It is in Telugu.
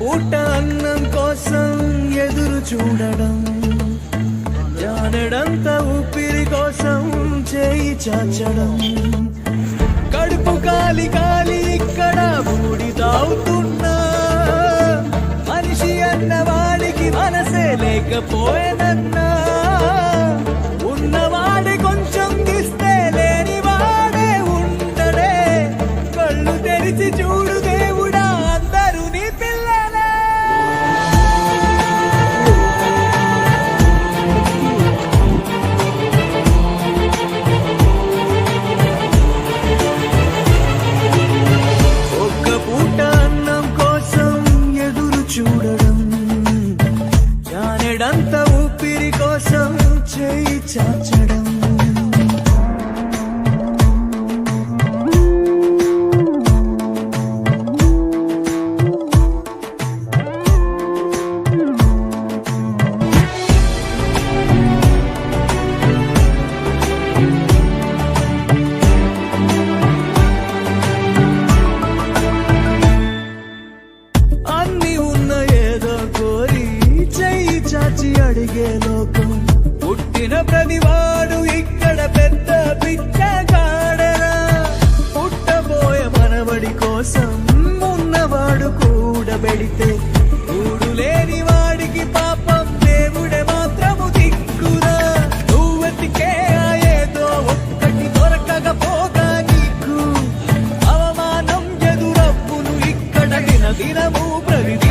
పూట అన్నం కోసం ఎదురు చూడడం, జానెడంత ఊపిరి కోసం చేయి చాచడం, కడుపు కాలి కాలి ఇక్కడ బూడి తాగుతున్నా, మనిషి అన్నవాడికి మనసే లేకపోయేనన్నా, ఉన్నవాడి కొంచెం దిస్తే లేని వాడే ఉండడే, కళ్ళు తెరిచి చూడు దేవుడా అందరూ నీ పిల్లలే. ఒక్క పూట అన్నం కోసం ఎదురు చూడడం, జానెడంత ఊపిరి కోసం చేయి చాచడం. అన్ని ఉన్న ఏదో కోరి చెయ్యి చాచి అడిగే లోకం, పుట్టిన ప్రతివాడు ఇక్కడ పెద్ద పిచ్చగాడరా, పుట్టబోయే మనవడి కోసం ఉన్నవాడు కూడబెడితే, కూడు లేని వాడికి పాపం దేవుడే మాత్రము దిక్కురా, నువ్వెతికే ఏదో ఒక్కటి దొరకకపోగా నీకు అవమానం ఎదురప్పును ఇక్కడ దినదినము ప్రతి